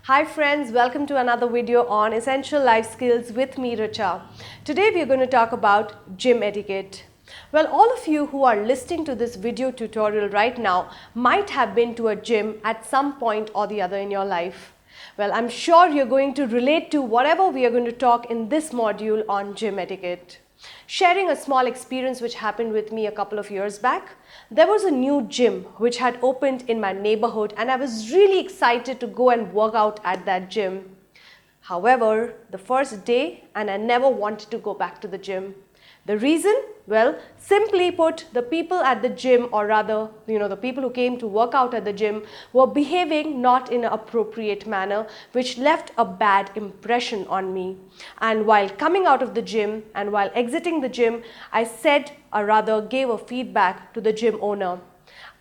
Hi friends, welcome to another video on Essential Life Skills with me, Richa. Today we are going to talk about gym etiquette. Well, all of you who are listening to this video tutorial right now might have been to a gym at some point or the other in your life. Well, I'm sure you're going to relate to whatever we are going to talk in this module on gym etiquette. Sharing a small experience which happened with me a couple of years back. There was a new gym which had opened in my neighborhood and I was really excited to go and work out at that gym. However, the first day and I never wanted to go back to the gym. The reason? Well, simply put, the people at the gym, or rather, the people who came to work out at the gym were behaving not in an appropriate manner, which left a bad impression on me. And while coming out of the gym and while exiting the gym, I said, or rather gave a feedback to the gym owner.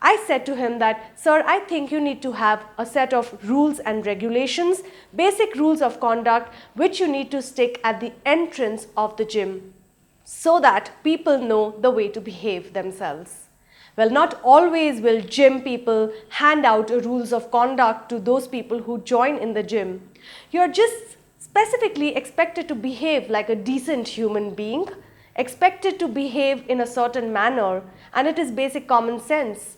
I said to him that, sir, I think you need to have a set of rules and regulations, basic rules of conduct, which you need to stick at the entrance of the gym, so that people know the way to behave themselves. Well, not always will gym people hand out rules of conduct to those people who join in the gym. You're just specifically expected to behave like a decent human being, expected to behave in a certain manner, and it is basic common sense.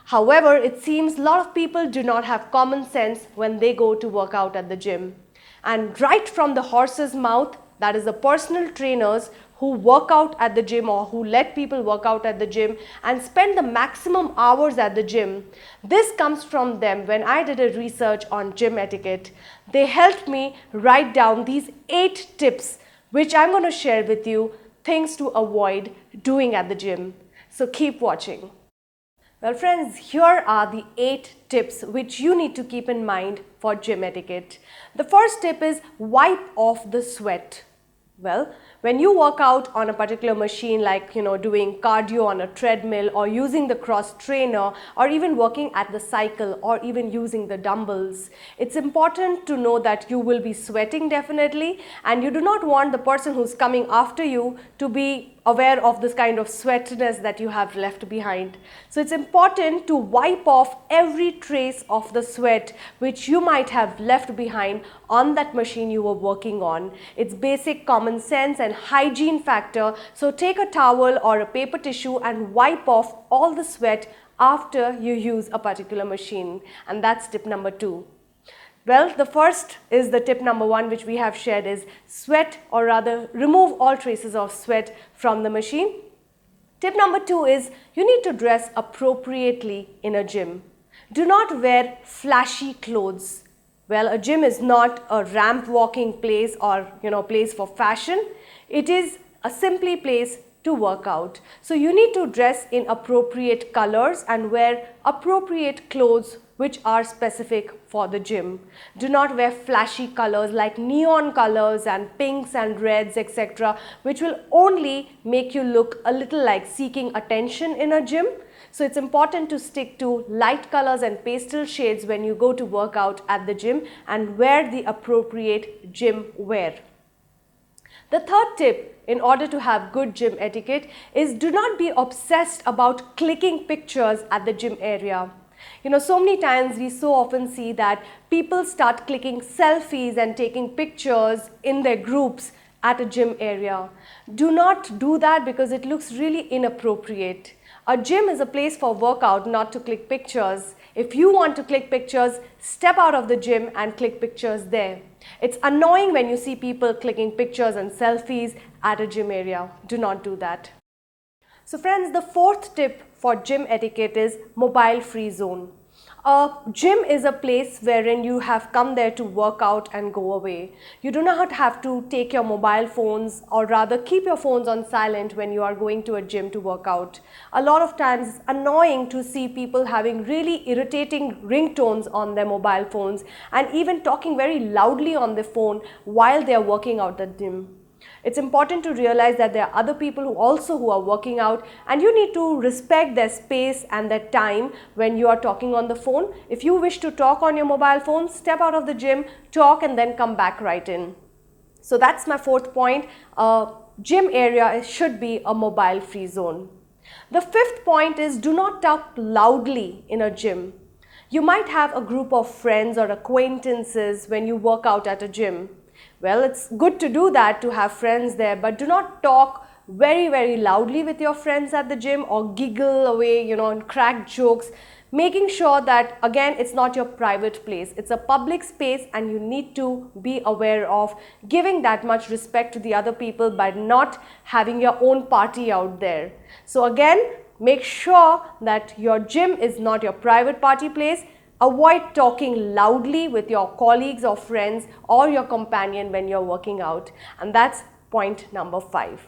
However, it seems a lot of people do not have common sense when they go to work out at the gym. And right from the horse's mouth, that is the personal trainers who work out at the gym or who let people work out at the gym and spend the maximum hours at the gym. This comes from them. When I did a research on gym etiquette, they helped me write down these 8 tips which I'm going to share with you, things to avoid doing at the gym. So keep watching. Well friends, here are the 8 tips which you need to keep in mind for gym etiquette. The first tip is wipe off the sweat. Well, when you work out on a particular machine like doing cardio on a treadmill or using the cross trainer or even working at the cycle or even using the dumbbells, it's important to know that you will be sweating definitely, and you do not want the person who's coming after you to be aware of this kind of sweatiness that you have left behind. So it's important to wipe off every trace of the sweat which you might have left behind on that machine you were working on. It's basic common sense and hygiene factor. So take a towel or a paper tissue and wipe off all the sweat after you use a particular machine. And that's tip number 2. Well, the first is the tip number 1 which we have shared is sweat, or rather remove all traces of sweat from the machine. Tip number 2 is you need to dress appropriately in a gym. Do not wear flashy clothes. Well, a gym is not a ramp walking place or place for fashion. It is a simply place to work out. So you need to dress in appropriate colors and wear appropriate clothes which are specific for the gym. Do not wear flashy colors like neon colors and pinks and reds, etc., which will only make you look a little like seeking attention in a gym. So it's important to stick to light colors and pastel shades when you go to work out at the gym and wear the appropriate gym wear. The third tip in order to have good gym etiquette is do not be obsessed about clicking pictures at the gym area. So many times we so often see that people start clicking selfies and taking pictures in their groups at a gym area. Do not do that because it looks really inappropriate. A gym is a place for workout, not to click pictures. If you want to click pictures, step out of the gym and click pictures there. It's annoying when you see people clicking pictures and selfies at a gym area. Do not do that. So friends, the fourth tip for gym etiquette is mobile free zone. A gym is a place wherein you have come there to work out and go away. You do not have to take your mobile phones, or rather keep your phones on silent when you are going to a gym to work out. A lot of times it's annoying to see people having really irritating ringtones on their mobile phones and even talking very loudly on the phone while they are working out at the gym. It's important to realize that there are other people who are working out, and you need to respect their space and their time when you are talking on the phone. If you wish to talk on your mobile phone, step out of the gym, talk, and then come back right in. So that's my fourth point. Gym area should be a mobile free zone. The fifth point is do not talk loudly in a gym. You might have a group of friends or acquaintances when you work out at a gym. Well, it's good to do that, to have friends there, but do not talk very loudly with your friends at the gym or giggle away, and crack jokes, making sure that again it's not your private place, it's a public space, and you need to be aware of giving that much respect to the other people by not having your own party out there. So again, make sure that your gym is not your private party place. Avoid talking loudly with your colleagues or friends or your companion when you're working out, and that's point number 5.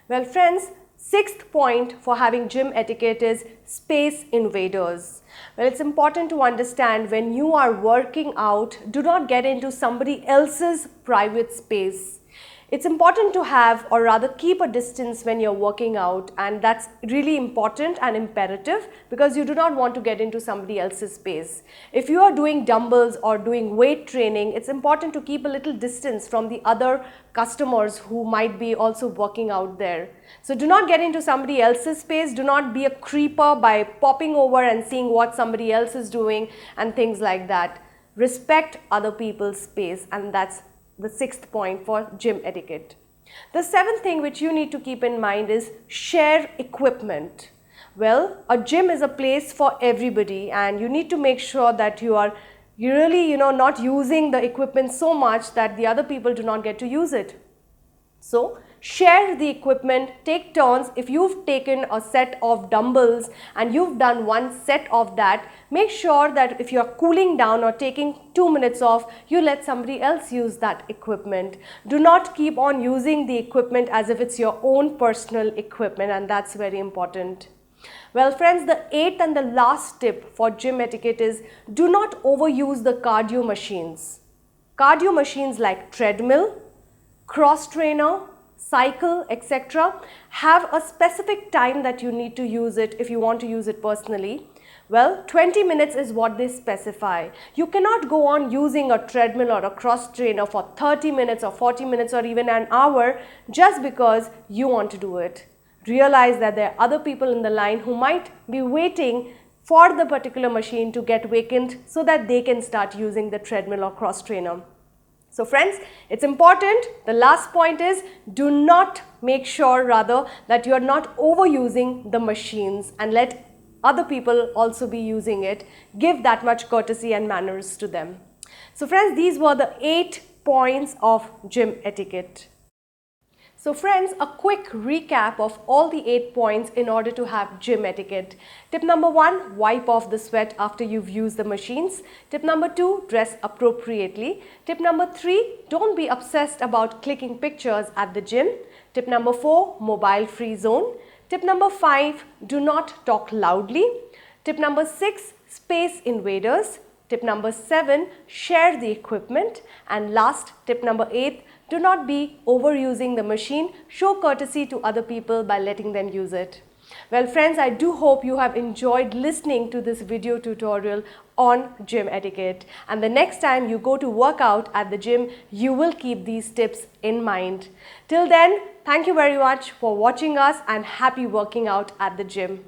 Well friends, 6th point for having gym etiquette is space invaders. Well, it's important to understand when you are working out, do not get into somebody else's private space. It's important to have, or rather keep, a distance when you're working out, and that's really important and imperative because you do not want to get into somebody else's space. If you are doing dumbbells or doing weight training, it's important to keep a little distance from the other customers who might be also working out there. So do not get into somebody else's space, do not be a creeper by popping over and seeing what somebody else is doing and things like that. Respect other people's space, and that's the 6th point for gym etiquette. The 7th thing which you need to keep in mind is share equipment. Well, a gym is a place for everybody, and you need to make sure that you really, not using the equipment so much that the other people do not get to use it. So share the equipment, take turns. If you've taken a set of dumbbells and you've done one set of that, make sure that if you're cooling down or taking 2 minutes off, you let somebody else use that equipment. Do not keep on using the equipment as if it's your own personal equipment, and that's very important. Well friends, the 8th and the last tip for gym etiquette is do not overuse the cardio machines. Cardio machines like treadmill, cross trainer, cycle, etc. have a specific time that you need to use it if you want to use it personally. Well, 20 minutes is what they specify. You cannot go on using a treadmill or a cross trainer for 30 minutes or 40 minutes or even an hour just because you want to do it. Realize that there are other people in the line who might be waiting for the particular machine to get vacant so that they can start using the treadmill or cross trainer. So friends, it's important. The last point is do not, make sure rather that you are not overusing the machines, and let other people also be using it. Give that much courtesy and manners to them. So friends, these were the 8 points of gym etiquette. So friends, a quick recap of all the 8 points in order to have gym etiquette. Tip number 1, wipe off the sweat after you've used the machines. Tip number 2, dress appropriately. Tip number 3, don't be obsessed about clicking pictures at the gym. Tip number 4, mobile free zone. Tip number 5, do not talk loudly. Tip number 6, space invaders. Tip number 7, share the equipment. And last, tip number 8, do not be overusing the machine. Show courtesy to other people by letting them use it. Well friends, I do hope you have enjoyed listening to this video tutorial on gym etiquette. And the next time you go to work out at the gym, you will keep these tips in mind. Till then, thank you very much for watching us, and happy working out at the gym.